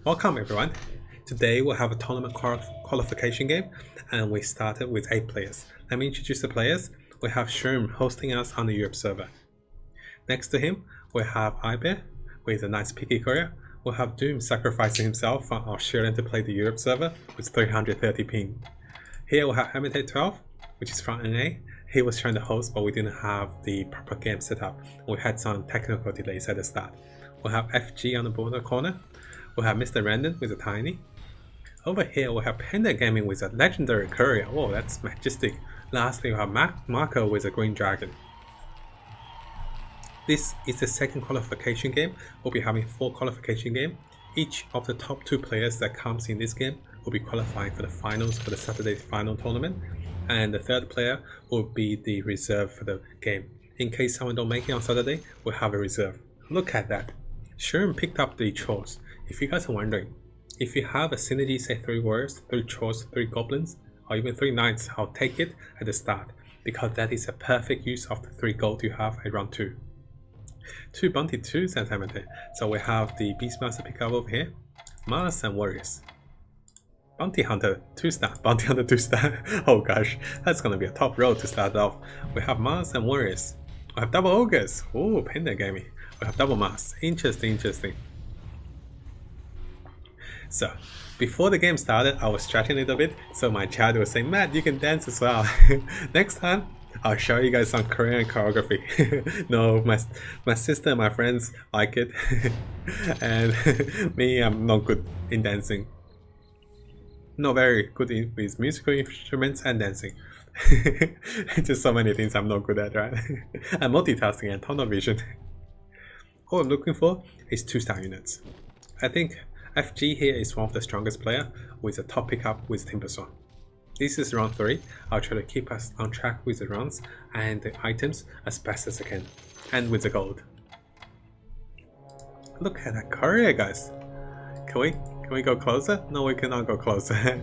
Welcome everyone. Today we'll have a tournament qualification game and we started with 8 players. Let me introduce the players. We have Sherm hosting us on the Europe server. Next to him we have Ibear with a nice picky career. We'll have Doom sacrificing himself on Australian to play the Europe server with 330 ping. Here we have Imitate 12, which is from NA. He was trying to host but we didn't have the proper game set up. We had some technical delays at the start. We'll have FG on the border corner. We'll have Mr. Random with a Tiny. Over here we'll have Panda Gaming with a legendary courier. Whoa, that's majestic. Lastly we'll have Marco with a green dragon. This is the second qualification game. We'll be having 4 qualification games. Each of the top 2 players that comes in this game will be qualifying for the finals for the Saturday final tournament. And the third player will be the reserve for the game. In case someone don't make it on Saturday, we'll have a reserve. Look at that. Sherm picked up the chores. If you guys are wondering, if you have a synergy, say 3 warriors, 3 chores, 3 goblins, or even 3 knights, I'll take it at the start, because that is a perfect use of the 3 gold you have at round 2. 2 bounty 2 centimeter. So we have the Beastmaster pick up over here, Mars and warriors. Bounty Hunter 2-star, Bounty Hunter 2-star. Oh gosh, that's gonna be a top row to start off. We have Mars and warriors. We have double ogres. Oh, Panda Gaming. We have double Mars. Interesting. So, before the game started, I was stretching a little bit, so my chat was saying, Matt, you can dance as well. Next time, I'll show you guys some Korean choreography. No, my sister and my friends like it. And me, I'm not good in dancing. Not very good with musical instruments and dancing. Just so many things I'm not good at, right? And multitasking and tunnel vision. What I'm looking for is 2-star units. I think FG here is one of the strongest player with a top pickup with Timberstorm. This is round 3. I'll try to keep us on track with the rounds and the items as best as I can. And with the gold. Look at that courier, guys. Can we go closer? No, we cannot go closer.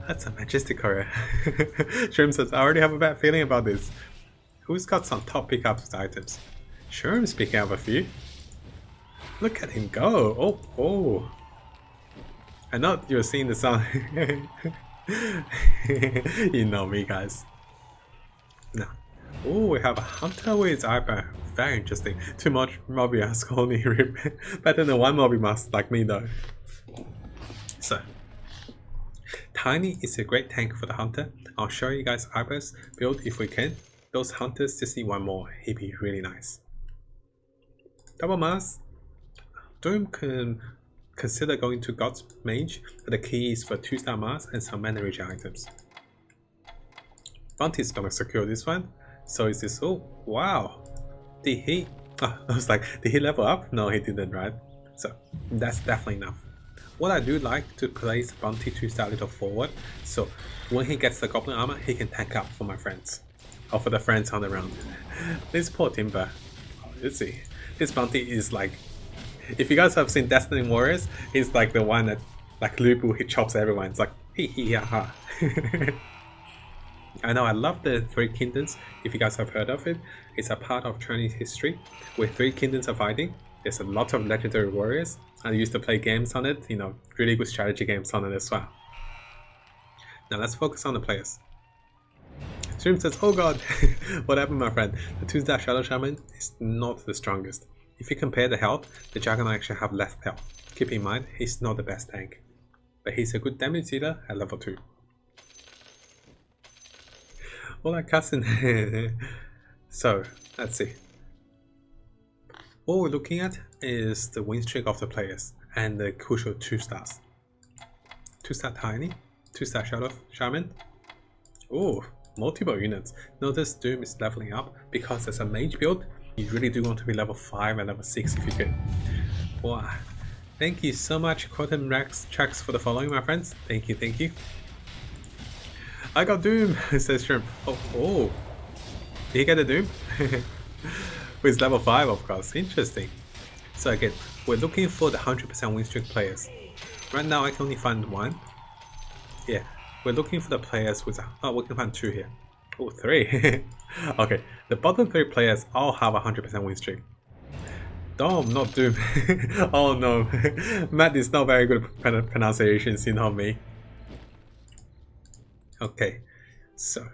That's a majestic courier. Sherm says, I already have a bad feeling about this. Who's got some top pickups with items? Sherm's picking up a few. Look at him go. Oh. I know you're seeing the sound. You know me, guys. Now, oh, we have a hunter with Ibear. Very interesting. Too much Moby Mask only rip. Better than 1 Moby Mask like me though. So, Tiny is a great tank for the hunter. I'll show you guys Ibear's build if we can. Those hunters just need 1 more. He'd be really nice. Double Mask. Doom can consider going to God's Mage, but the key is for 2-star Mars and some mana regen items. Bounty is gonna secure this one. So is this, oh wow. Did he, I was like, did he level up? No, he didn't, right? So that's definitely enough. What I do like to place Bounty 2-star a little forward, so when he gets the goblin armor, he can tank up for my friends. Or for the friends on the round. This poor Timber. Let's see. This Bounty is like, if you guys have seen Destiny Warriors, he's like the one that, like Lubu, he chops everyone. It's like, hee ha. I know, I love the 3 Kingdoms. If you guys have heard of it, it's a part of Chinese history where 3 kingdoms are fighting. There's a lot of legendary warriors. I used to play games on it, you know, really good strategy games on it as well. Now let's focus on the players. Stream says, oh god, what happened, my friend? The 2-star Shadow Shaman is not the strongest. If you compare the health, the Dragon actually have less health. Keep in mind, he's not the best tank. But he's a good damage dealer at level 2. Hola cousin. So, let's see. What we're looking at is the win streak of the players and the crucial 2 stars. 2-star Tiny, 2-star Shadow Shaman. Oh, multiple units. Notice Doom is leveling up because there's a mage build. You really do want to be level 5 and level 6 if you could. Wow. Thank you so much, Quantum Rex Tracks, for the following, my friends. Thank you. I got Doom, says Shrimp. Oh. Did he get a Doom? With level 5, of course. Interesting. So again, we're looking for the 100% win streak players. Right now, I can only find 1. Yeah, we're looking for the players with... Oh, we can find 2 here. Oh, 3. Okay, the bottom 3 players all have a 100% win streak. Dom, not Doom. Oh no, Matt is not very good at pronunciations, you know me. Okay, so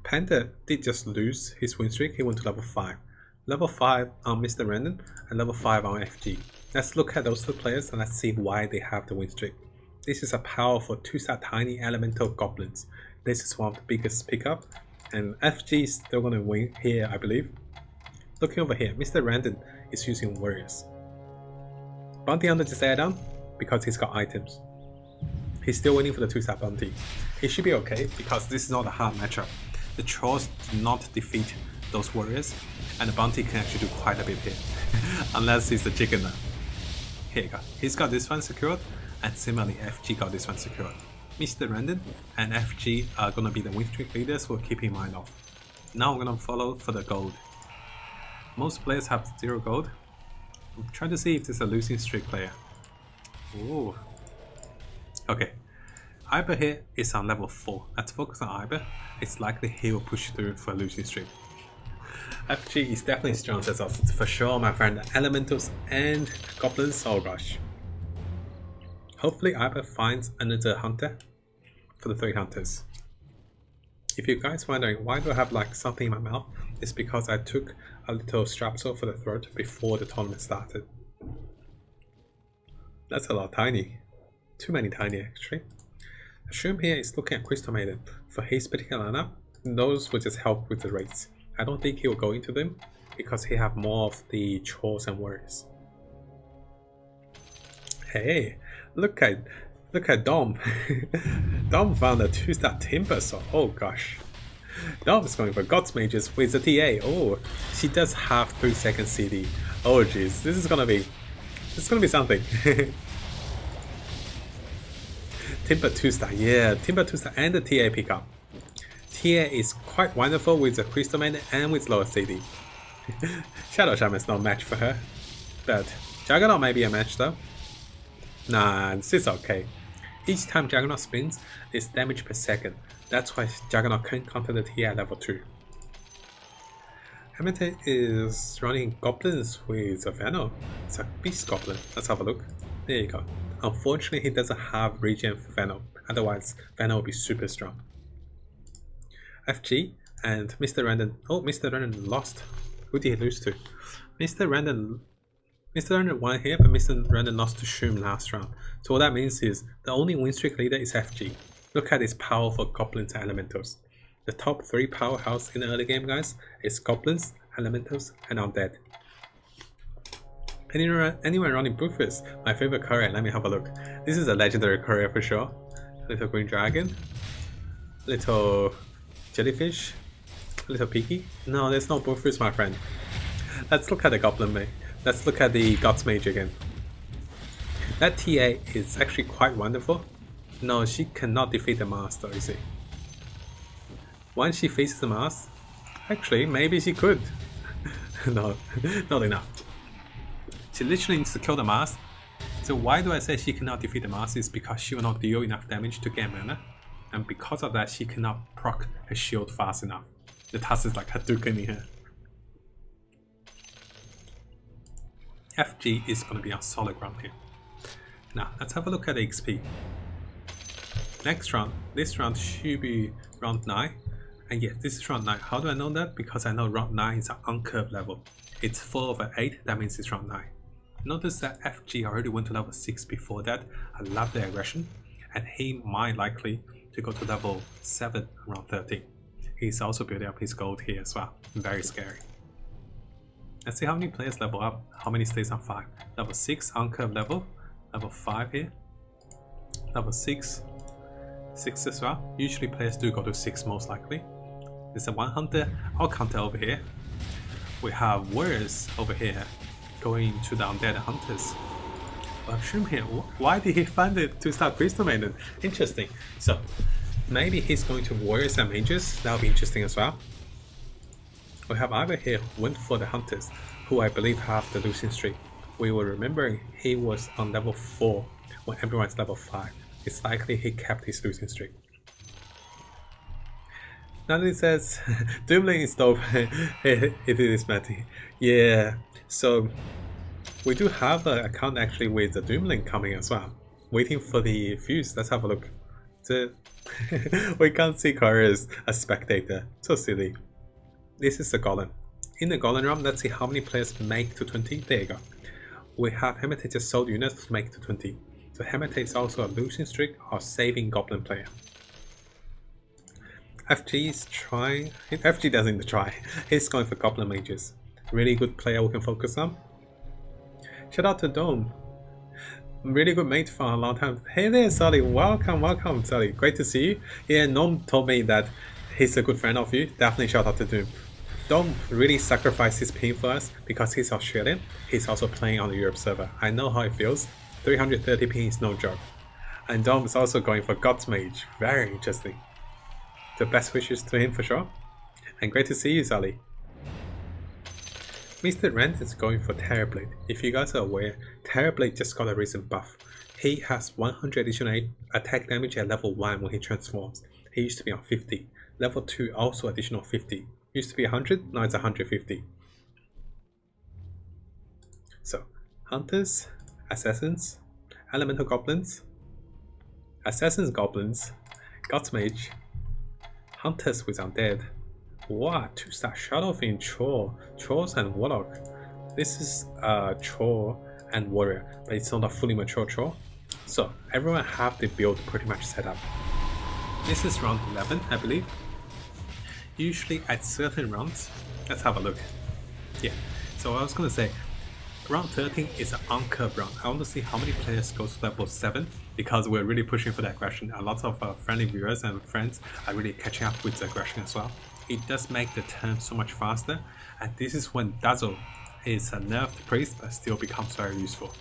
Panda did just lose his win streak. He went to level 5. Level 5 on Mr. Random and level 5 on FG. Let's look at those two players and let's see why they have the win streak. This is a powerful 2-star tiny elemental goblins. This is one of the biggest pickup, and FG is still gonna win here, I believe. Looking over here, Mr. Random is using warriors. Bounty Hunter just add on because he's got items. He's still waiting for the 2-star bounty. He should be okay because this is not a hard matchup. The trolls do not defeat those warriors, and the bounty can actually do quite a bit here. Unless he's the chicken now. Here you go. He's got this one secured, and similarly FG got this one secured. Mr. Random and FG are gonna be the win streak leaders who will keep in mind of. Now I'm gonna follow for the gold. Most players have 0 gold. I'm trying to see if there's a losing streak player. Ooh. Okay. Iber here is on level 4. Let's focus on Iber. It's likely he will push through for a losing streak. FG is definitely strong as us. For sure, my friend. Elementals and goblins all rush. Hopefully Iber finds another hunter for the 3 hunters. If you guys wondering why do I have like something in my mouth, it's because I took a little strepsil for the throat before the tournament started. That's a lot tiny. Too many tiny actually. The Shroom here is looking at Crystal Maiden. For his particular lineup, those will just help with the rates. I don't think he will go into them because he have more of the chores and worries. Hey, look at Dom. Dom found a 2-star Timber, so oh gosh. Dom's going for Gods Mages with the TA. Oh, she does have 3-second CD. Oh jeez, this is gonna be something. Timber 2-star, yeah, Timber 2-star and the TA pickup. TA is quite wonderful with the Crystal Man and with lower CD. Shadow Shaman is not a match for her, but Juggernaut may be a match though. Nah, this is okay. Each time Juggernaut spins, it's damage per second. That's why Juggernaut can counter the TA at level 2. Hamilton is running goblins with a Venom. It's a beast goblin. Let's have a look. There you go. Unfortunately, he doesn't have regen for Venom. Otherwise, Venom will be super strong. FG and Mr. Random. Oh, Mr. Random lost. Who did he lose to? Mr. Random won here, but Mr. Random lost to Shroom last round. So what that means is the only win streak leader is FG. Look at his powerful goblins and elementals. The top 3 powerhouse in the early game, guys, is goblins, elementals, and undead. Anyone running Bufus, my favorite courier. Let me have a look. This is a legendary courier for sure. Little green dragon, little jellyfish, little piggy. No, there's no Bufus, my friend. Let's look at the goblin mage. Let's look at the Gods Mage again. That TA is actually quite wonderful. No, she cannot defeat the master, you see. Once she faces the master, actually, maybe she could. No, not enough. She literally needs to kill the master. So why do I say she cannot defeat the master? Is because she will not deal enough damage to get mana. And because of that, she cannot proc her shield fast enough. The task is like Hadouken in her. FG is going to be on solid ground here. Now, let's have a look at the XP. Next round, this round should be round 9. And yes, this is round 9. How do I know that? Because I know round 9 is an uncurved level. It's 4/8, that means it's round 9. Notice that FG already went to level 6 before that. I love the aggression. And he might likely to go to level 7 around 13. He's also building up his gold here as well. Very scary. Let's see how many players level up, how many stays on 5. Level 6, uncurved level. Level 5 here. Level 6. 6 as well. Usually players do go to 6 most likely. There's a 1 hunter, I'll counter over here. We have warriors over here going to the undead hunters. But Shroom here, why did he find it 2-star Crystal Maiden? Interesting. So maybe he's going to warriors and mages. That'll be interesting as well. We have Iber here went for the hunters, who I believe have the losing streak. We were remembering he was on level 4 when everyone's level 5. It's likely he kept his losing streak. Natalie says, Doomling is dope. It is Matty. Yeah, So we do have an account actually with the Doom link coming as well. Waiting for the fuse. Let's have a look. We can't see Kara as a spectator. So silly. This is the Golem. In the Golem round, let's see how many players make to 20. There you go. We have Hemate just sold units to make to 20. So Hemate is also a losing streak or saving Goblin player. FG is trying. FG doesn't try. He's going for Goblin Mages. Really good player we can focus on. Shout out to Dome. Really good mate for a long time. Hey there, Sully. Welcome, Sully. Great to see you. Yeah, Nom told me that he's a good friend of you. Definitely shout out to Doom. Dom really sacrificed his ping for us because he's Australian. He's also playing on the Europe server. I know how it feels. 330 ping is no joke. And Dom is also going for God's Mage. Very interesting. The best wishes to him for sure. And great to see you, Sully. Mr. Rand is going for Terrorblade. If you guys are aware, Terrorblade just got a recent buff. He has 100 additional attack damage at level 1 when he transforms. He used to be on 50. Level 2 also additional 50. Used to be 100, now it's 150. So, Hunters, Assassins, Elemental Goblins, Assassins Goblins, God's Mage, Hunters with Undead. Wow, 2-star Shadowfiend, Trolls and Warlock. This is Troll and Warrior, but it's not a fully mature Troll. So everyone have the build pretty much set up. This is round 11, I believe. Usually at certain rounds, let's have a look. Yeah, so I was gonna say, round 13 is an uncurved round. I want to see how many players go to level 7 because we're really pushing for the aggression. A lot of friendly viewers and friends are really catching up with the aggression as well. It does make the turn so much faster, and this is when Dazzle is a nerfed priest but still becomes very useful.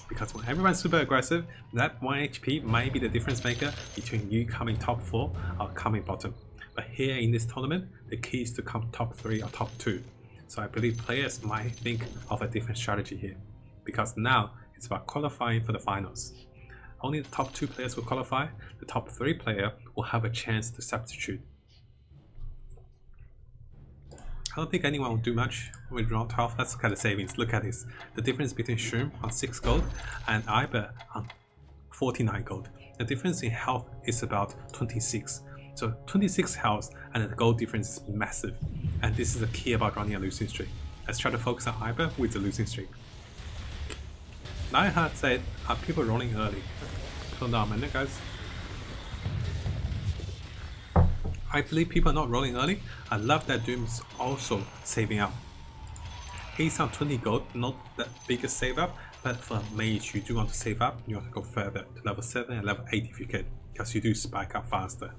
Because when everyone's super aggressive, that 1 HP might be the difference maker between you coming top 4 or coming bottom. But here in this tournament, the key is to come top 3 or top 2. So I believe players might think of a different strategy here. Because now it's about qualifying for the finals. Only the top 2 players will qualify, the top 3 player will have a chance to substitute. I don't think anyone will do much with round 12. Let's look at the savings. Look at this. The difference between Shroom on 6 gold and Iber on 49 gold. The difference in health is about 26. So 26 health and the gold difference is massive. And this is the key about running a losing streak. Let's try to focus on Iber with the losing streak. Lionheart said, are people rolling early? Hold on a minute, guys. I believe people are not rolling early. I love that Doom's also saving up. He's on 20 gold, not the biggest save up, but for a mage you do want to save up, you want to go further to level 7 and level 8 if you can, because you do spike up faster.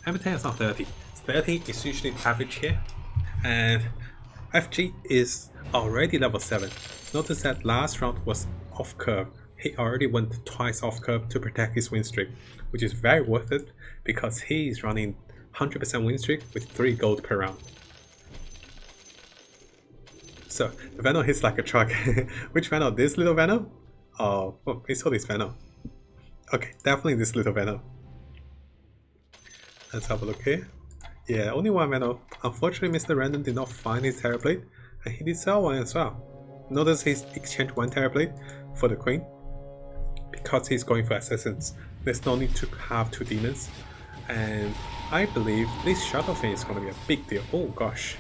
Everything is on 30. 30 is usually the average here, and FG is already level 7. Notice that last round was off curve. He already went twice off curve to protect his win streak, which is very worth it because he is running 100% win streak with 3 gold per round. So the Venom hits like a truck. Which Venom? This little Venom? Oh, we saw this Venom. Okay, definitely this little Venom. Let's have a look here. Yeah, only one Venom. Unfortunately, Mr. Random did not find his Terrorblade, and he did sell one as well. Notice he's exchanged one Terrorblade for the Queen because he's going for Assassins. There's no need to have 2 demons, and I believe this Shadowfiend is going to be a big deal. Oh gosh.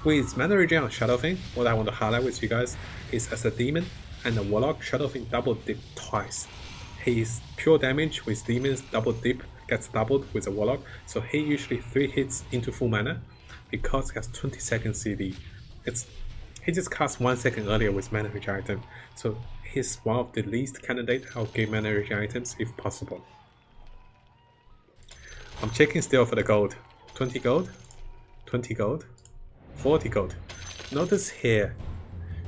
With Mana Regen on Shadowfiend, what I want to highlight with you guys is as a demon and a warlock, Shadowfiend double dip twice. His pure damage with demons double dip gets doubled with a warlock, so he usually 3 hits into full mana because he has 20 seconds CD. He just cast 1 second earlier with Mana Regen item, so he's one of the least candidate I'll give Mana Regen items if possible. I'm checking still for the gold. 20 gold, 20 gold, 40 gold. Notice here,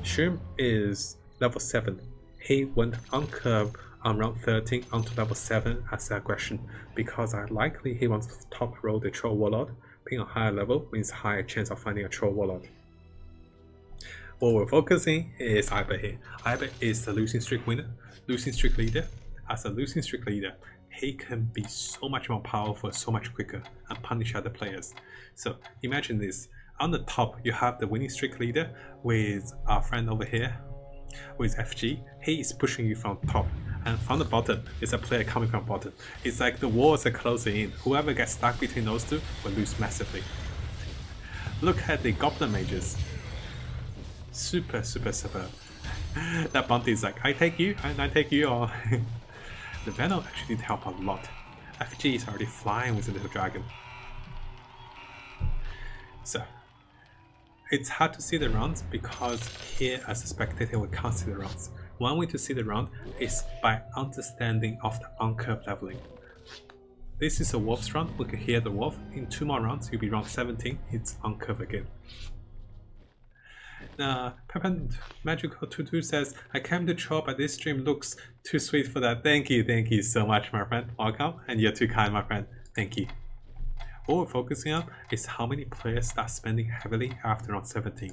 Shroom is level 7. He went on curve on round 13 onto level 7 as aggression because likely he wants to top roll the Troll Warlord. Being a higher level means higher chance of finding a Troll Warlord. What we're focusing is Iber here. Iber is the losing streak winner, losing streak leader. As a losing streak leader, he can be so much more powerful, so much quicker, and punish other players. So imagine this. On the top, you have the winning streak leader with our friend over here, with FG. He is pushing you from top, and from the bottom is a player coming from bottom. It's like the walls are closing in. Whoever gets stuck between those two will lose massively. Look at the Goblin Mages. Super. That bounty is like, I take you, and I take you, or... The Venom actually did help a lot. FG is already flying with the little dragon. So, it's hard to see the rounds because here as a spectator we can't see the rounds. One way to see the round is by understanding of the on-curve leveling. This is a Wolf's round, we can hear the Wolf. In 2 more rounds, you'll be round 17, it's on-curve again. Now, Magical Q-2 says, I came to troll but this stream looks too sweet for that. Thank you so much my friend, welcome, and you're too kind my friend, thank you. What we're focusing on is how many players start spending heavily after round 17.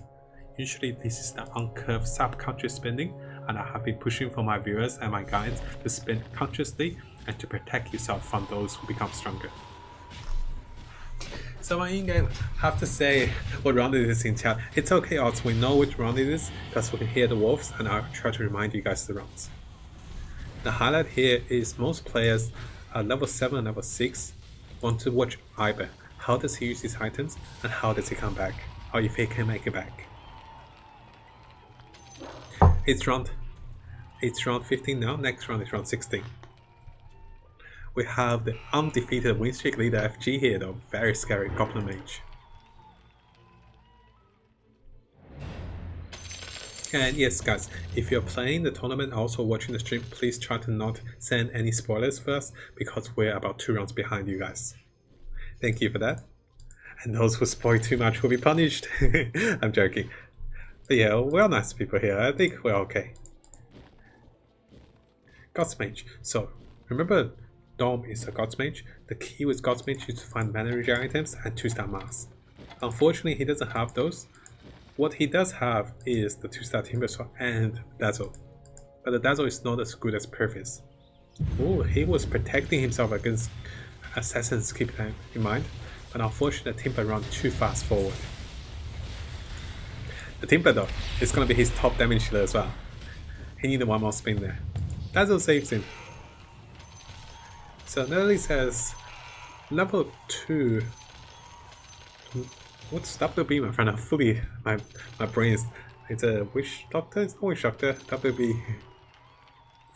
Usually this is the on-curve subconscious spending, and I have been pushing for my viewers and my guides to spend consciously and to protect yourself from those who become stronger. So my in-game, have to say what round it is in chat. It's okay odds, we know which round it is because we can hear the wolves, and I'll try to remind you guys the rounds. The highlight here is most players at level 7 and level 6 want to watch Iber. How does he use his items and how does he come back? Or if he can make it back. It's round 15 now, next round is round 16. We have the undefeated win streak leader FG here though, very scary Goblin Mage. And yes guys, if you're playing the tournament and also watching the stream, please try to not send any spoilers first because we're about 2 rounds behind you guys. Thank you for that. And those who spoil too much will be punished. I'm joking. But yeah, we're nice people here, I think we're okay. God's Mage. So, remember Dom is a God's Mage. The key with God's Mage is to find mana regen items and 2-star masks. Unfortunately, he doesn't have those. What he does have is the 2-star Timber Sword and Dazzle. But the Dazzle is not as good as Pervis. Oh, he was protecting himself against assassins, keep that in mind. But unfortunately, Timber ran too fast forward. The Timber though, is going to be his top damage dealer as well. He needed 1 more spin there. Dazzle saves him. So Nelly says, level 2. What's WB, my friend? I'm fully, my brain is, it's a Witch Doctor? It's not Witch Doctor, WB.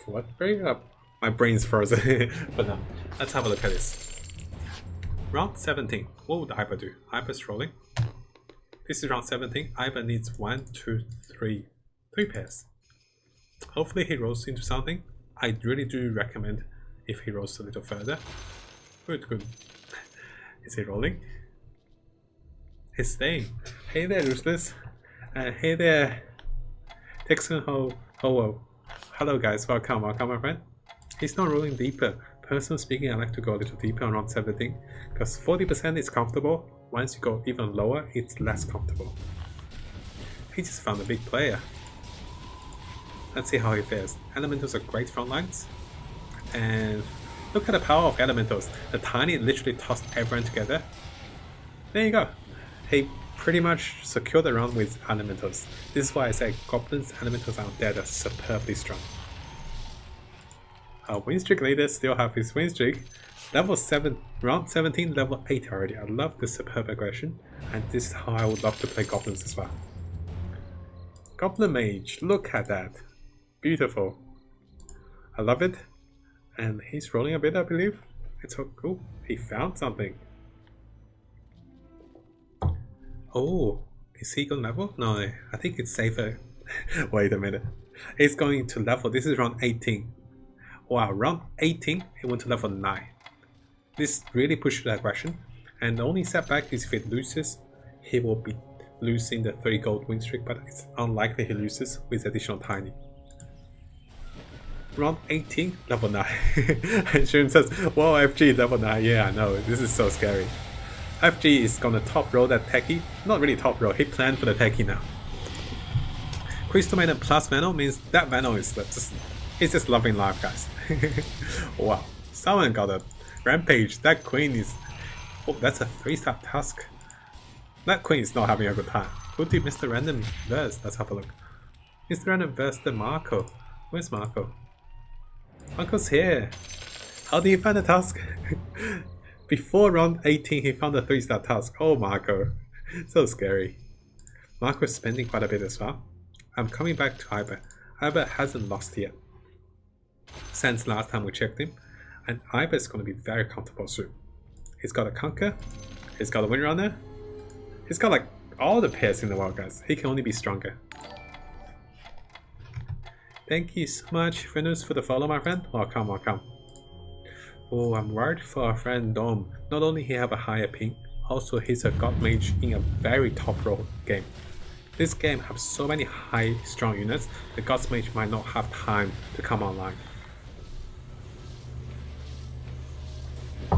What? Bring up. My brain's frozen. But no, let's have a look at this. Round 17. What would Iber do? Iber's rolling. This is round 17. Iber needs 1, 2, 3 pairs. Hopefully he rolls into something. I really do recommend if he rolls a little further. Good. Is he rolling? He's staying. Hey there, Ruthless. Hey there, Texan Ho. Hello guys, welcome my friend. He's not rolling deeper. Personally speaking, I like to go a little deeper on round 17 because 40% is comfortable. Once you go even lower, it's less comfortable. He just found a big player. Let's see how he fares. Elementals are great front lines. And look at the power of Elementals. The Tiny literally tossed everyone together. There you go. He pretty much secured the round with Elementals. This is why I say Goblins, Elementals out there are superbly strong. Our win streak leader still have his win streak. Level 7, round 17, level 8 already. I love this superb aggression. And this is how I would love to play Goblins as well. Goblin Mage, look at that. Beautiful. I love it. And he's rolling a bit, I believe. It's so cool. He found something. Oh, is he going level? No, I think it's safer. Wait a minute. He's going to level. This is round 18. Wow, round 18, he went to level 9. This really pushes the aggression. And the only setback is if it loses, he will be losing the 3 gold win streak, but it's unlikely he loses with additional Tiny. Round 18, level 9. And Shun says, whoa, FG level 9. Yeah, I know, this is so scary. FG is gonna top roll that techie. Not really top roll, he planned for the techie now. Crystal Maiden plus Venom means that Venom is just loving life, guys. Wow, someone got a rampage. That queen is... Oh, that's a 3-star task. That queen is not having a good time. Who did Mr. Random verse? Let's have a look. Mr. Random versus the Marco. Where's Marco? Marco's here. How did he find the task? Before round 18, he found a 3-star task. Oh, Marco. So scary. Marco is spending quite a bit as well. I'm coming back to Iber. Iber hasn't lost yet since last time we checked him. And Iber is going to be very comfortable soon. He's got a Conquer. He's got a Windrunner. He's got like all the pairs in the world, guys. He can only be stronger. Thank you so much, Venus, for the follow, my friend. Welcome, welcome. Oh, I'm worried for our friend Dom. Not only he have a higher ping, also he's a god mage in a very top role game. This game has so many high strong units, the god mage might not have time to come online.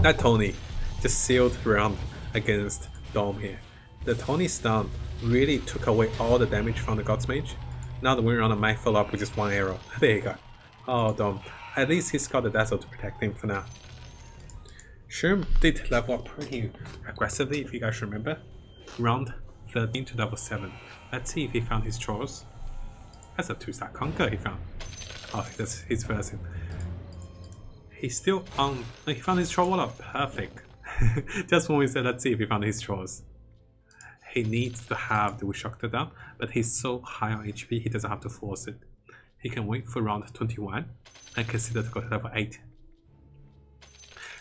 That Tony just sealed round against Dom here. The Tony stun really took away all the damage from the god mage. Now the Windrunner might fill up with just one arrow. There you go. Oh, Dom. At least he's got the Dazzle to protect him for now. Sherm did level up pretty aggressively, if you guys remember. Round 13 to level 7. Let's see if he found his trolls. That's a 2-star Conquer he found. Oh, that's his version. He's still on. He found his troll wall. Perfect. Just when we said, let's see if he found his trolls. He needs to have the Wish Doctor down, but he's so high on HP, he doesn't have to force it. He can wait for round 21 and consider to go to level 8.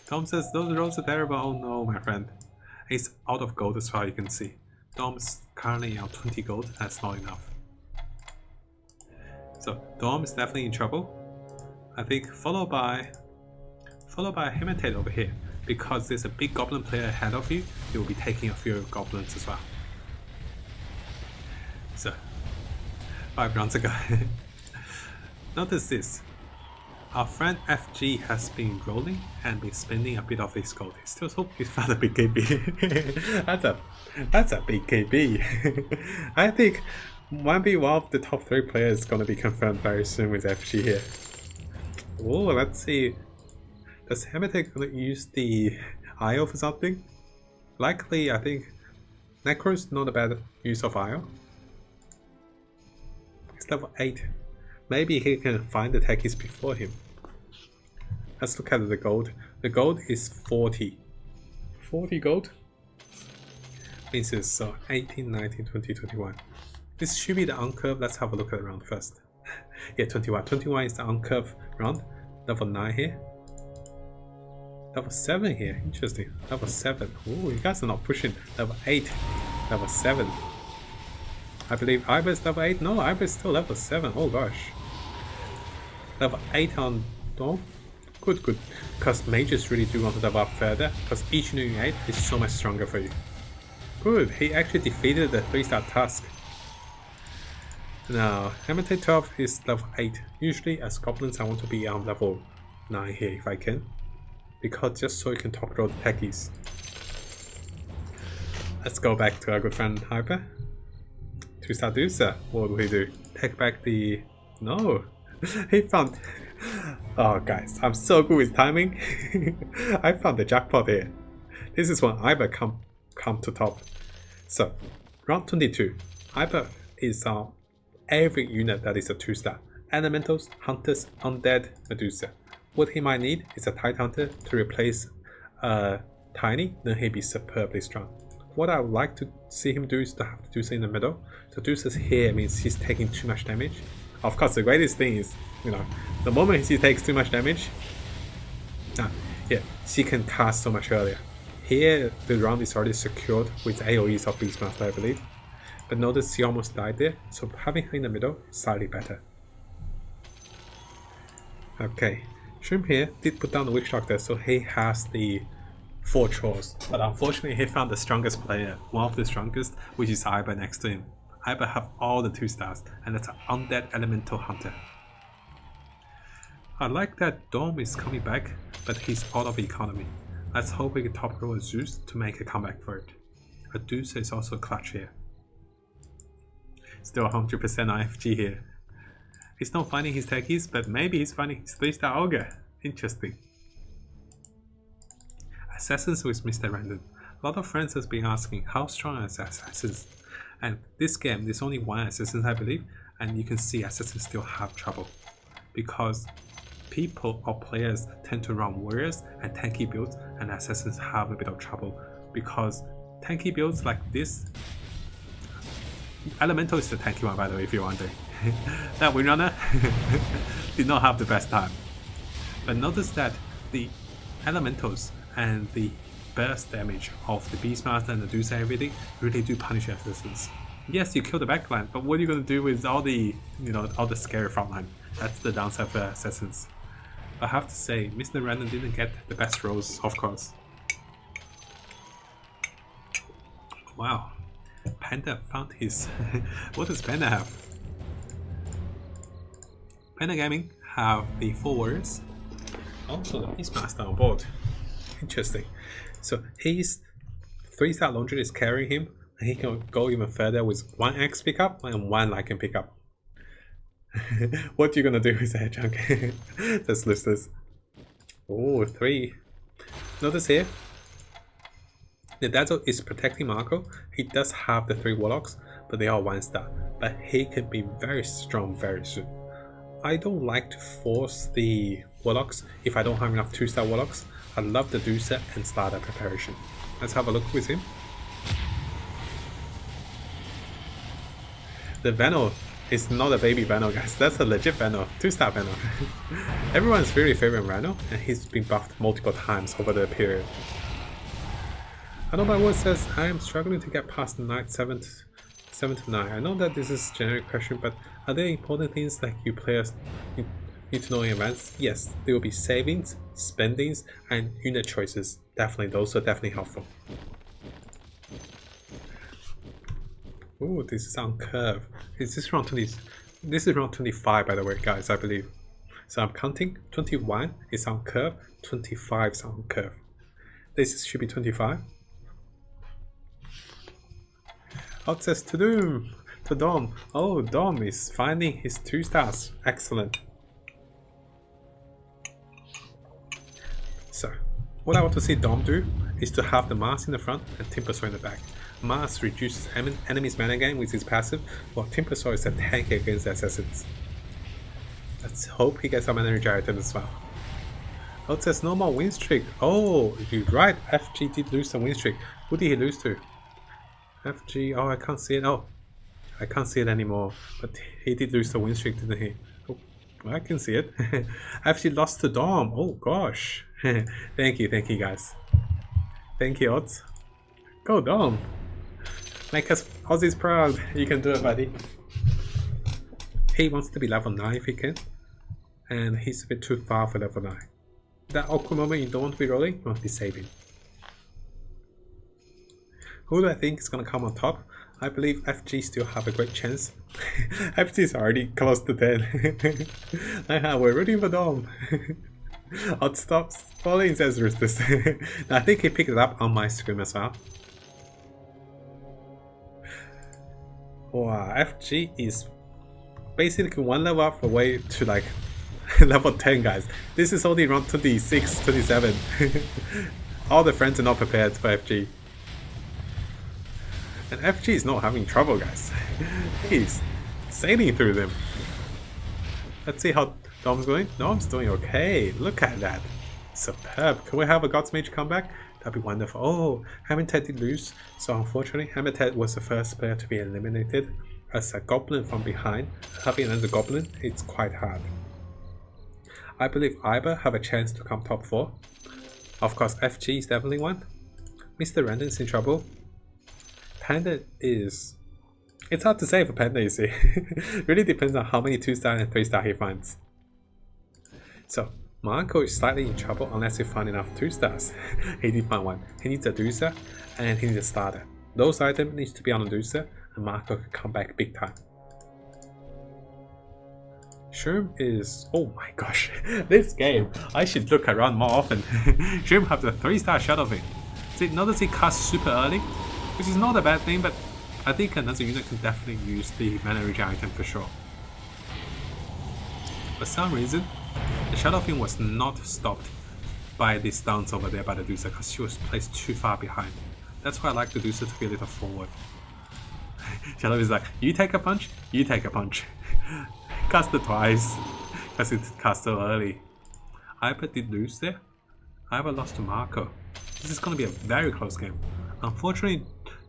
Dom says, those rolls are terrible. Oh no, my friend. He's out of gold as well, you can see. Dom's currently on 20 gold, that's not enough. So, Dom is definitely in trouble. I think followed by Hematate over here. Because there's a big goblin player ahead of you, he will be taking a few goblins as well. So, 5 rounds ago. Notice this. Our friend FG has been rolling and been spending a bit of his gold. He still hope he found a big KB. that's a big KB. I think 1v1 of the top 3 players is gonna be confirmed very soon with FG here. Oh, let's see. Does Hematek gonna use the IO for something? Likely, I think Necro's not a bad use of IO. He's level 8. Maybe he can find the techies before him. Let's look at the gold. The gold is 40. 40 gold? Means it's so 18, 19, 20, 21. This should be the uncurve. Let's have a look at the round first. Yeah, 21. 21 is the uncurve round. Level 9 here. Level 7 here. Interesting. Level 7. Ooh, you guys are not pushing. Level 8. Level 7. I believe Iber is level 8. No, Iber is still level 7. Oh gosh. Level 8 on Dom. Good, good. Because mages really do want to level up further. Because each new 8 is so much stronger for you. Good. He actually defeated the 3-star task. Now, Hematate 12 is level 8. Usually as goblins I want to be on level 9 here if I can. Because just so you can top roll the techies. Let's go back to our good friend Hyper. 2-star Deucer. What will he do? Take back the... No! He found... Oh guys, I'm so good with timing. I found the jackpot here. This is when Iber come to top. So, round 22. Iber is on every unit that is a 2-star. Elementals, Hunters, Undead, Medusa. What he might need is a Tide Hunter to replace Tiny, then he'll be superbly strong. What I would like to see him do is to have Medusa in the middle. So Medusa's here means he's taking too much damage. Of course, the greatest thing is, you know, the moment he takes too much damage, yeah, she can cast so much earlier. Here, the round is already secured with AoEs of Beastmaster, I believe. But notice she almost died there, so having her in the middle is slightly better. Okay. Shroom here did put down the Witch Doctor, so he has the 4 trolls. But unfortunately, he found the strongest player, one of the strongest, which is Iber next to him. Iber have all the 2-stars, and that's an Undead Elemental Hunter. I like that Dom is coming back, but he's out of economy. Let's hope we can top roll a Zeus to make a comeback for it. A Deuce is also clutch here. Still 100% IFG here. He's not finding his techies, but maybe he's finding his 3-star Ogre. Interesting. Assassins with Mr. Random. A lot of friends has been asking how strong is Assassins, and this game there's only one Assassin I believe, and you can see Assassins still have trouble because people or players tend to run warriors and tanky builds, and Assassins have a bit of trouble because tanky builds like this. Elemental is the tanky one, by the way, if you're wondering. That Windrunner did not have the best time. But notice that the elementals and the burst damage of the Beastmaster and the Deuce and everything really do punish Assassins. Yes, you kill the backline, but what are you going to do with all the, all the scary frontline? That's the downside for Assassins. I have to say, Mr. Random didn't get the best rolls, of course. Wow. Panda found his... What does Panda have? Panda Gaming have the 4 warriors. Also the Beastmaster on board. Interesting. So his 3-star launcher is carrying him, and he can go even further with 1 X pickup and 1 Lycan pickup. What are you gonna do with that junk? Let's list this. Oh, 3. Notice here, the Dazzle is protecting Marco. He does have the 3 Warlocks, but they are 1-star. But he can be very strong very soon. I don't like to force the Warlocks if I don't have enough 2-star Warlocks. I love the Deucer and Starter preparation. Let's have a look with him. The Venom is not a baby Venom, guys. That's a legit Venom, 2-star Venom. Everyone's really favoring Rhino, and he's been buffed multiple times over the period. I know my word says I am struggling to get past the night 7 to 9. I know that this is a generic question, but are there important things that you players need to know in advance? Yes, there will be savings, spendings, and unit choices. Definitely, those are definitely helpful. Oh, this is on curve. Is this round 20? This is round 25, by the way, guys, I believe. So I'm counting. 21 is on curve, 25 is on curve. This should be 25. Autochess to Dom. Oh, Dom is finding his 2 stars. Excellent. So, what I want to see Dom do is to have the Mars in the front and Timbersaw in the back. Mars reduces enemies mana gain with his passive, while Timbersaw is a tank against Assassins. Let's hope he gets some energy item as well. Autochess no more win streak. Oh, you're right. FG did lose some win streak. Who did he lose to? FG, oh, I can't see it. Oh, I can't see it anymore. But he did lose the win streak, didn't he? Oh, I can see it. FG lost to Dom. Oh gosh. Thank you guys. Thank you, Odds. Go Dom. Make us Aussies proud. You can do it, buddy. He wants to be level 9 if he can. And he's a bit too far for level 9. That awkward moment you don't want to be rolling, you want to be saving. Who do I think is going to come on top? I believe FG still have a great chance. FG is already close to 10. We're rooting for Dom. I'll stop following says Roosters. I think he picked it up on my screen as well. Wow, FG is basically 1 level up away to like level 10, guys. This is only around 26, 27. All the friends are not prepared for FG. And FG is not having trouble, guys. He's sailing through them. Let's see how Dom's going. Dom's doing okay. Look at that. Superb. Can we have a God's Mage comeback? That'd be wonderful. Oh, Hammerhead did lose. So unfortunately, Hammerhead was the first player to be eliminated. As a Goblin from behind, having another Goblin, it's quite hard. I believe Iber have a chance to come top 4. Of course, FG is definitely one. Mr. Randon's in trouble. Panda is... It's hard to say for Panda, you see. Really depends on how many 2-star and 3-star he finds. So, Marco is slightly in trouble unless he finds enough 2-stars. He did find one. He needs a Deucer and he needs a Starter. Those items need to be on a Deucer and Marco can come back big time. Sherm is... Oh my gosh. This game, I should look around more often. Sherm have the 3-star shot of it. See, notice he casts super early, which is not a bad thing, but I think another unit can definitely use the mana regen item for sure. For some reason, the Shadow of him was not stopped by the stuns over there by the Deucer because she was placed too far behind. That's why I like the Deucer to be a little forward. Shadow is like, you take a punch, you take a punch. Cast it twice, because it cast so early. Iber did lose there. Iber lost to Marco. This is going to be a very close game. Unfortunately,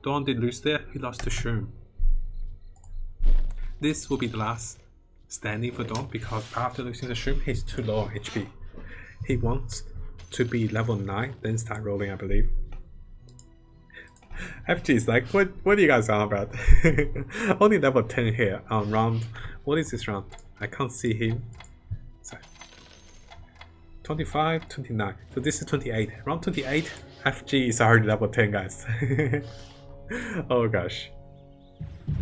Dawn did lose there. He lost to Shroom. This will be the last standing for Dawn because after losing to Shroom, he's too low on HP. He wants to be level 9, then start rolling, I believe. FG is like, what are you guys on about? Only level 10 here on round. What is this round? I can't see him. Sorry. 25, 29. So this is 28. Round 28, FG is already level 10, guys. Oh gosh.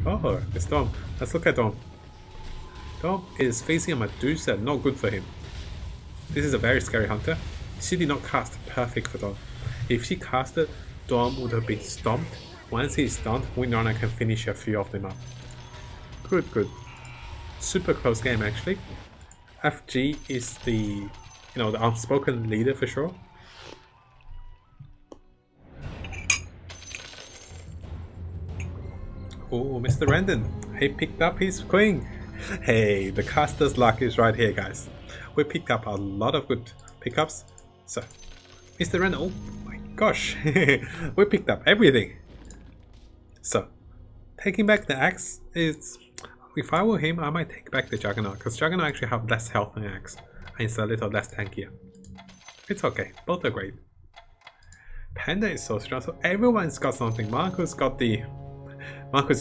Oh, it's Dom. Let's look at Dom. Dom is facing a Medusa, not good for him. This is a very scary hunter. She did not cast perfect for Dom. If she casted, Dom would have been stomped. Once he's stunned, Winona can finish a few of them up. Good, good. Super close game actually. FG is the the unspoken leader for sure. Oh, Mr. Randon, he picked up his queen. Hey, the caster's luck is right here, guys. We picked up a lot of good pickups. So, Mr. Randon, oh my gosh, we picked up everything. So, taking back the axe is, if I were him, I might take back the Juggernaut, because Juggernaut actually have less health than axe, and it's a little less tankier. It's okay, both are great. Panda is so strong, so everyone's got something. Marcus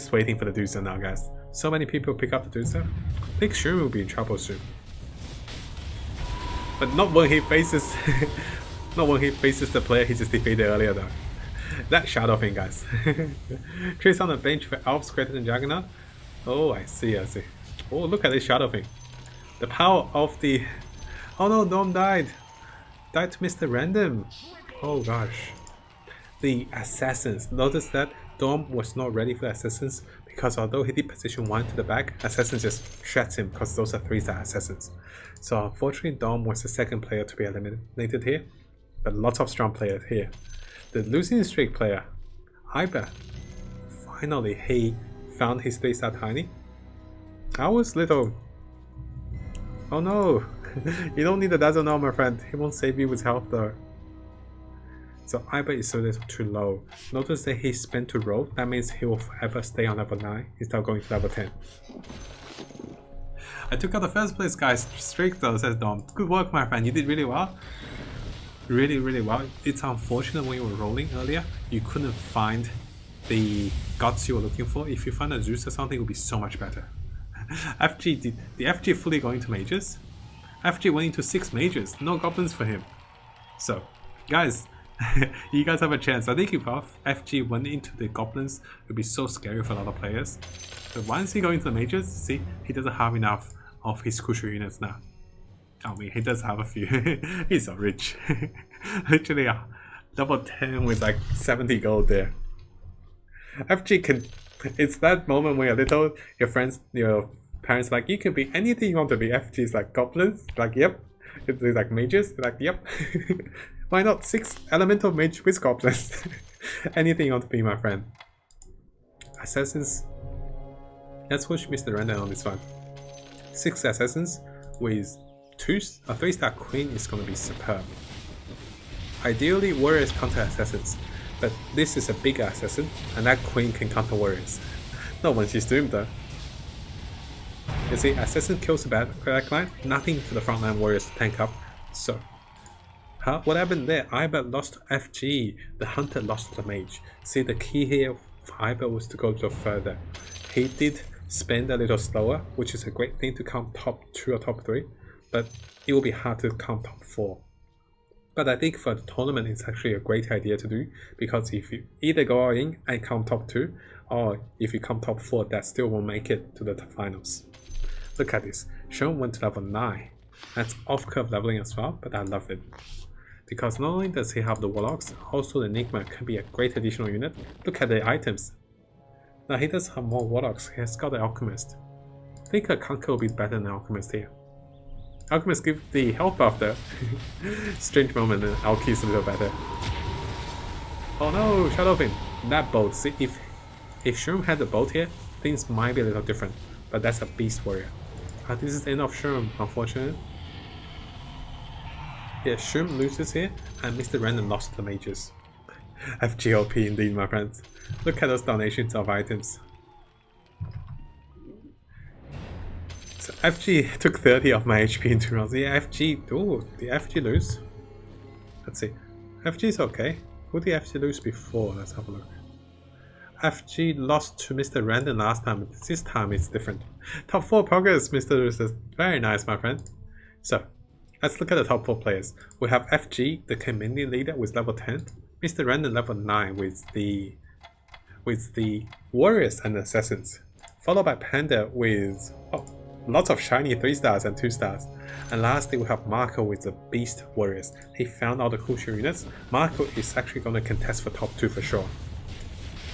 is waiting for the Deucer now, guys. So many people pick up the Deucer. I think Shroom will be in trouble soon. But not when he faces the player he just defeated earlier though. That Shadow thing, guys. Trace on the bench for Elves greater than Juggernaut. Oh, I see. Oh, look at this Shadow thing. The power of the... Oh no, Dom died. Died to Mr. Random. Oh gosh. The Assassins. Notice that Dom was not ready for Assassins because although he did position 1 to the back, Assassin just shreds him because those are 3-star Assassins. So unfortunately Dom was the second player to be eliminated here, but lots of strong players here. The losing streak player, Iber, finally he found his 3-star Tiny. I was little... Oh no, you don't need the Dazzle now, my friend, he won't save you with health though. So Iber is a little too low. Notice that he spent to roll, that means he will forever stay on level 9 instead of going to level 10. I took out the first place, guys. Streak though, says Dom. Good work, my friend, you did really well. Really well. It's unfortunate when you were rolling earlier, you couldn't find the guts you were looking for. If you find a Zeus or something, it would be so much better. The FG fully going to mages. FG went into 6 mages, no goblins for him. So, guys, you guys have a chance. I think if FG went into the goblins, it would be so scary for a lot of players. But once he goes into the mages, see, he doesn't have enough of his crucial units now. I mean, he does have a few. He's so rich. Literally, level 10 with like 70 gold there. FG can... It's that moment when you're little, your friends, your parents like, you can be anything you want to be. FG is like goblins, like, yep. It's like mages, like, yep. Why not 6 elemental mage with goblins? Anything you want to be, my friend. Assassins. Let's push Mr. Random on this one. 6 assassins with a 3-star queen is going to be superb. Ideally, warriors counter assassins, but this is a big assassin, and that queen can counter warriors. Not when she's doomed though. You see, assassin kills the backline, nothing for the frontline warriors to tank up. So, what happened there? Iber lost to FG, the hunter lost to the mage. See, the key here for Iber was to go a little further. He did spend a little slower, which is a great thing to count top 2 or top 3, but it will be hard to count top 4. But I think for the tournament it's actually a great idea to do, because if you either go all in and count top 2, or if you count top 4, that still won't make it to the finals. Look at this, Sean went to level 9. That's off-curve leveling as well, but I love it. Because not only does he have the Warlocks, also the Enigma can be a great additional unit. Look at the items. Now he does have more Warlocks, he has got the Alchemist. I think a Conquer will be better than Alchemist here. Alchemist gives the health buff though. Strange moment, and Alki is a little better. Oh no, Shadow Fin. That bolt. See, if Shroom had the bolt here, things might be a little different. But that's a Beast Warrior. This is the end of Shroom, unfortunately. Yeah, Shroom loses here, and Mr. Random lost the mages. FGOP indeed, my friends. Look at those donations of items. So FG took 30 of my HP in 2 rounds. Yeah, FG. Ooh, did FG lose? Let's see. FG is okay. Who did FG lose before? Let's have a look. FG lost to Mr. Random last time. This time it's different. Top 4 progress, Mr. Loses. Very nice, my friend. So, let's look at the top 4 players. We have FG, the community leader with level 10. Mr. Random level 9 with the warriors and assassins. Followed by Panda with lots of shiny 3 stars and 2 stars. And lastly we have Marco with the beast warriors. He found all the crucial units. Marco is actually going to contest for top 2 for sure.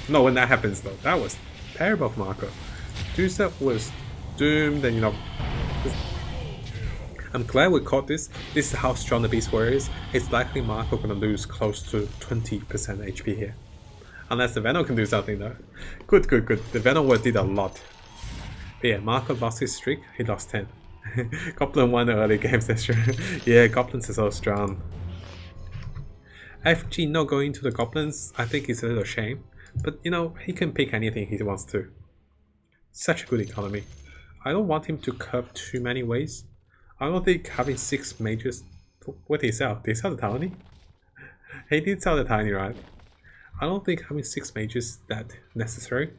No, when that happens though, that was terrible of Marco. Dusa was doomed, and you know, I'm glad we caught this. This is how strong the Beast Warrior is. It's likely Marco gonna lose close to 20% HP here. Unless the Venom can do something though. Good. The Venom Word did a lot. But yeah, Marco lost his streak, he lost 10. Goblin won the early games, that's true. Yeah, Goblins are so strong. FG not going to the Goblins, I think it's a little shame. But you know, he can pick anything he wants to. Such a good economy. I don't want him to curve too many ways. I don't think having 6 mages... What did he sell? Did he sell the Tiny? He did sell the Tiny, right? I don't think having 6 mages is that necessary.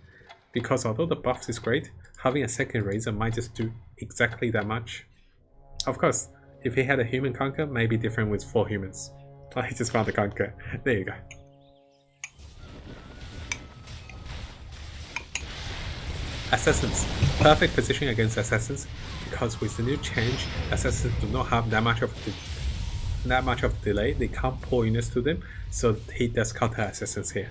Because although the buffs is great, having a second Razor might just do exactly that much. Of course, if he had a human conquer, maybe different with 4 humans. I just found the conquer. There you go. Assassins. Perfect position against assassins, because with the new change, assassins do not have that much of the delay. They can't pull units to them, so he does counter assassins here.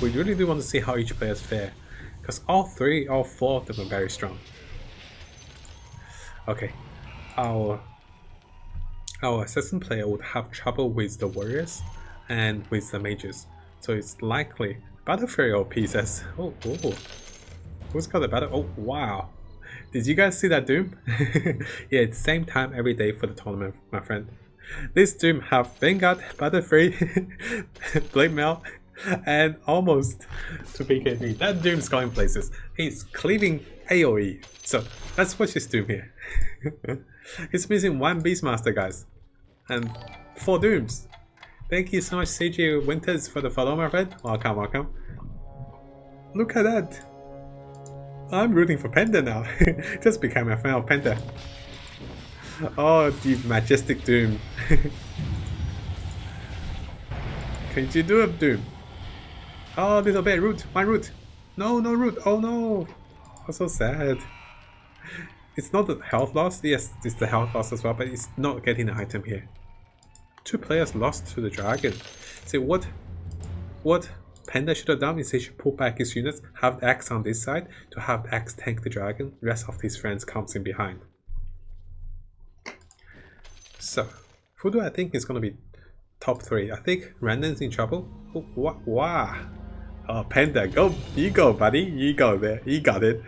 We really do want to see how each player fare, because all 4 of them are very strong. Okay, our assassin player would have trouble with the warriors and with the mages, so it's likely Battle Fury OP says. Oh. Who's got the battle? Oh, wow. Did you guys see that Doom? Yeah, it's same time every day for the tournament, my friend. This Doom have Vanguard, Battle Free, Blade Mail, and almost to BKB. That Doom's going places. He's cleaving AoE. So, let's watch this Doom here. He's missing 1 Beastmaster, guys. And 4 Dooms. Thank you so much, CG Winters, for the follow, my friend. Welcome. Look at that. I'm rooting for Panda now. Just became a fan of Panda. Oh, the majestic Doom. Can you do a Doom? Oh, little bit root. 1 root. No root. Oh no. Oh, so sad. It's not the health loss. Yes, it's the health loss as well, but it's not getting the item here. 2 players lost to the dragon. See what Panda should have done is he should pull back his units, have the axe on this side to have the axe tank the dragon. Rest of his friends comes in behind. So, who do I think is going to be top 3? I think Random's in trouble. Oh, wow. Oh, Panda, you go, buddy. You go there. You got it.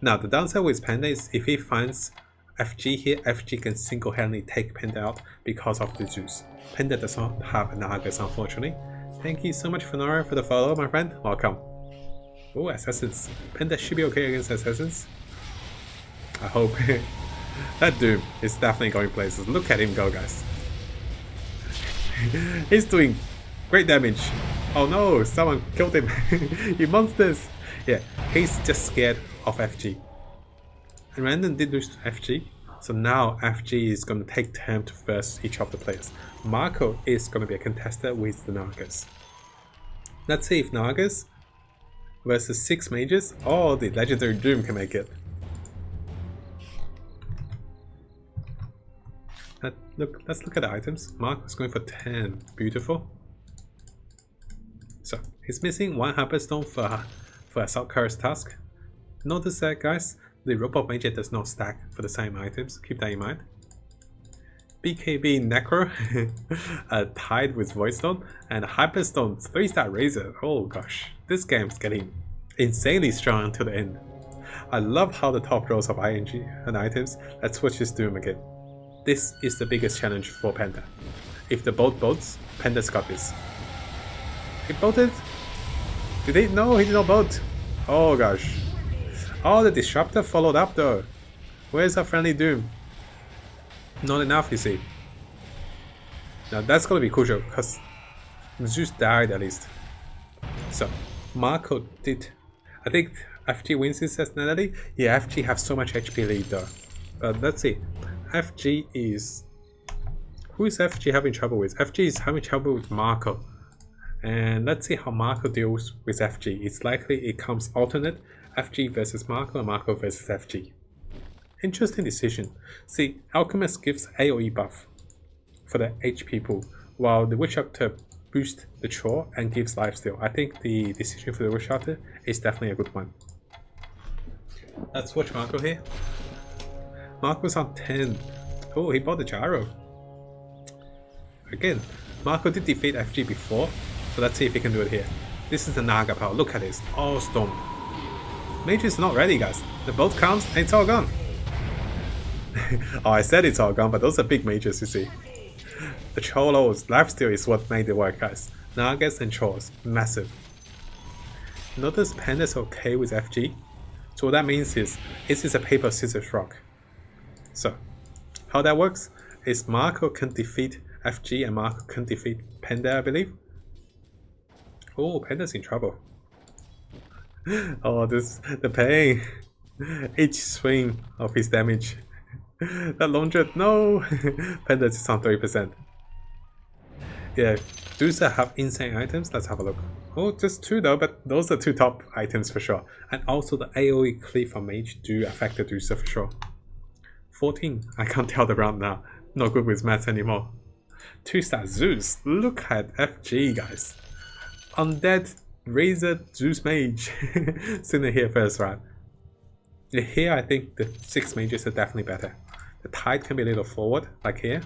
Now, the downside with Panda is if he finds FG here, FG can single-handedly take Panda out because of the Zeus. Panda does not have an Argus, unfortunately. Thank you so much, Fenora, for the follow, my friend. Welcome. Oh, assassins. Panda should be okay against assassins. I hope. That Doom is definitely going places. Look at him go, guys. He's doing great damage. Oh no, someone killed him. You monsters. Yeah, he's just scared of FG. And Random did lose to FG. So now FG is going to take time to verse each of the players. Marco is going to be a contestant with the Nagas. Let's see if Nagas versus 6 mages. Oh, the legendary Doom can make it. Let's look at the items. Marco's going for 10. Beautiful. So he's missing 1 Hyperstone for Assault Courage task. Notice that, guys. The Robot Major does not stack for the same items. Keep that in mind. BKB Necro tied with Void Stone and Hyperstone 3-star Razor. Oh gosh, this game's getting insanely strong until the end. I love how the top rows of ING and items. Let's watch this Doom again. This is the biggest challenge for Panda. If the boat boats, Panda's got this. He boated? Did he? No, he did not boat. Oh gosh. Oh, the Disruptor followed up though. Where's our friendly Doom? Not enough, you see. Now that's gonna be crucial because Zeus died at least. So Marco did. I think FG wins this as Natalie. Yeah, FG have so much HP lead though. But let's see. FG is. Who is FG having trouble with? FG is having trouble with Marco. And let's see how Marco deals with FG. It's likely it comes alternate. FG versus Marco and Marco versus FG. Interesting decision. See, Alchemist gives AoE buff for the HP pool, while the Witch Doctor boosts the Chore and gives lifesteal. I think the decision for the Witch Doctor is definitely a good one. Let's watch Marco here. Marco's on 10. Oh, he bought the Gyro. Again, Marco did defeat FG before, so let's see if he can do it here. This is the Naga power. Look at this. All Storm. Mage is not ready, guys. The boat comes and it's all gone. Oh, I said it's all gone, but those are big mages, you see. The Cholo's lifesteal is what made it work, guys. Nagas and Chores, massive. Notice Panda's okay with FG. So what that means is, this is a paper, scissors, rock. So, how that works is Marco can defeat FG and Marco can defeat Panda, I believe. Oh, Panda's in trouble. Oh, the pain. Each swing of his damage. That launcher, no! Panda is on 3%. Yeah, Dusa have insane items. Let's have a look. Oh, just 2 though, but those are 2 top items for sure. And also the AoE cleave from Mage do affect the Dusa for sure. 14, I can't tell the round now. Not good with maths anymore. 2-star Zeus, look at FG guys. Undead Razor Zeus Mage. Seen it here first round. Here I think the 6 mages are definitely better. The tide can be a little forward, like here,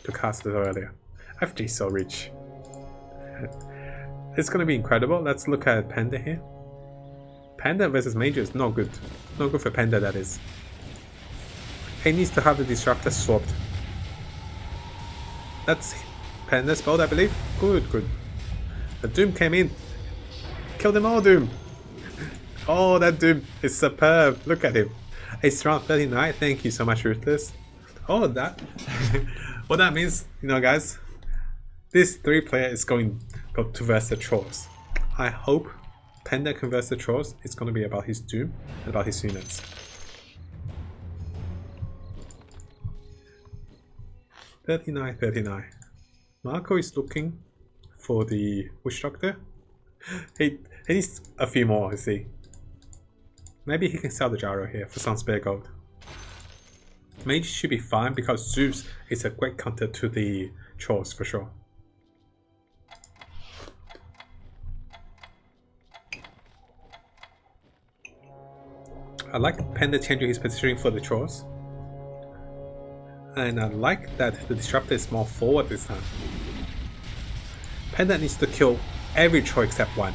to cast it earlier. FG is so rich. It's gonna be incredible. Let's look at Panda here. Panda versus mages, not good. Not good for Panda, that is. He needs to have the Disruptor swapped. That's Panda's bolt, I believe. Good, good. The Doom came in. Kill them all, Doom. Oh, that Doom is superb. Look at him. It's round 39. Thank you so much, Ruthless. Oh, that. What that means, you know, guys, this 3-player is going to verse the Trolls. I hope Panda can verse the Trolls. It's going to be about his Doom and about his units. $39. Marco is looking for the Witch Doctor. He needs a few more, you see. Maybe he can sell the Gyro here for some spare gold. Mage should be fine because Zeus is a great counter to the Trolls for sure. I like Panda changing his positioning for the Trolls. And I like that the Disruptor is more forward this time. Panda needs to kill every Troll except one.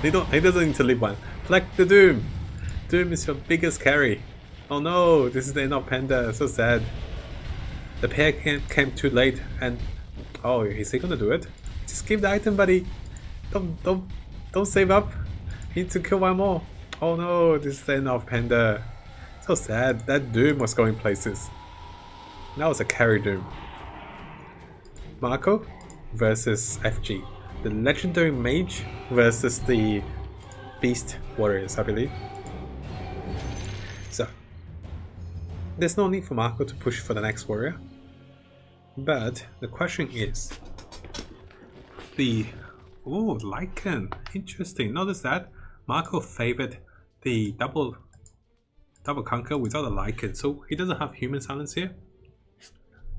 He doesn't need to leave one. Like the Doom. Doom is your biggest carry. Oh no, this is the end of Panda. So sad. The pair came too late and oh, is he gonna do it? Just give the item, buddy. Don't save up. You need to kill one more. Oh no, this is the end of Panda. So sad. That Doom was going places. That was a carry Doom. Marco versus FG. The legendary mage versus the beast warriors, I believe. So, there's no need for Marco to push for the next warrior. But the question is the Lycan. Interesting. Notice that Marco favored the double conquer without a Lycan, so he doesn't have human silence here.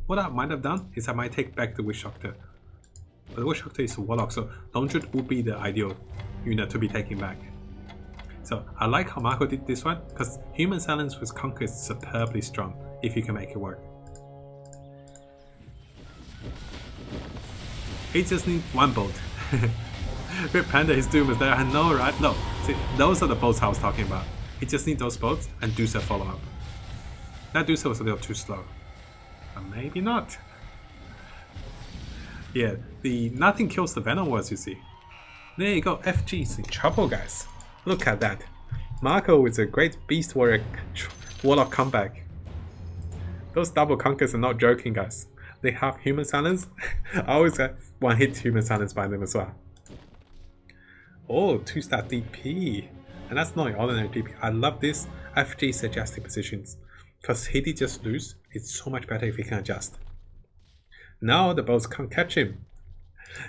What I might have done is I might take back the Witch Doctor. But the Witch Doctor is a Warlock, so Longitude would be the ideal unit to be taken back. So I like how Marco did this one, because human silence with conquer is superbly strong if you can make it work. He just needs one bolt. Rip Panda, his doom is there. I know, right? No, see, those are the bolts I was talking about. He just needs those bolts and Dusa follow up. That Dusa was a little too slow. But maybe not. Yeah, the nothing kills the Venom words, you see. There you go, FG's in trouble, guys. Look at that. Marco with a great Beast Warrior Warlock comeback. Those double conquers are not joking, guys. They have Human Silence. I always get one hit Human Silence by them as well. Oh, 2-star DP. And that's not ordinary DP. I love this FG suggesting positions. Because he did just lose, it's so much better if he can adjust. Now the bolts can't catch him.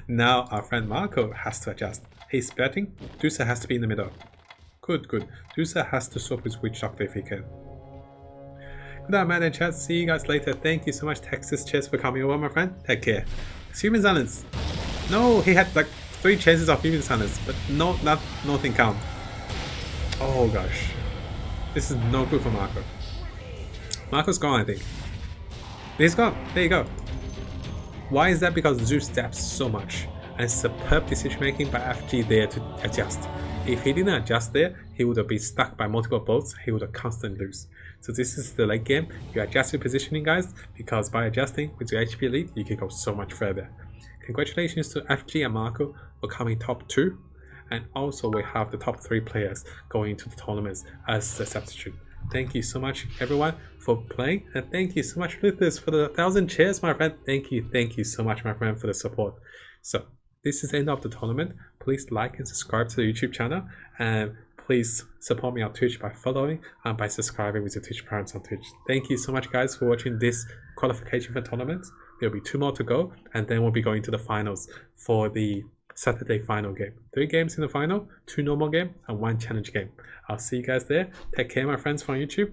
Now our friend Marco has to adjust. He's betting. Dusa has to be in the middle. Good, good. Dusa has to swap with Witch Doctor if he can. Good night, man and chat. See you guys later. Thank you so much, Texas Chess, for coming over, my friend. Take care. Human Silence. No, he had like 3 chances of Human Silence, but nothing count. Oh gosh. This is no good for Marco. Marco's gone, I think. He's gone. There you go. Why is that? Because Zeus steps so much. And superb decision making by FG there to adjust. If he didn't adjust there, he would have been stuck by multiple bolts. He would have constantly lose. So this is the late game. You adjust your positioning, guys, because by adjusting with your HP lead, you can go so much further. Congratulations to FG and Marco for coming top 2. And also we have the top 3 players going into the tournaments as a substitute. Thank you so much, everyone, for playing, and thank you so much, Lucas, for the 1,000 cheers, my friend. Thank you so much, my friend, for the support. So this is the end of the tournament. Please like and subscribe to the YouTube channel, and please support me on Twitch by following and by subscribing with your Twitch parents on Twitch. Thank you so much, guys, for watching this qualification for tournaments. There'll be 2 more to go, and then we'll be going to the finals for the Saturday final game. 3 games in the final, 2 normal game, and 1 challenge game. I'll see you guys there. Take care, my friends, from YouTube.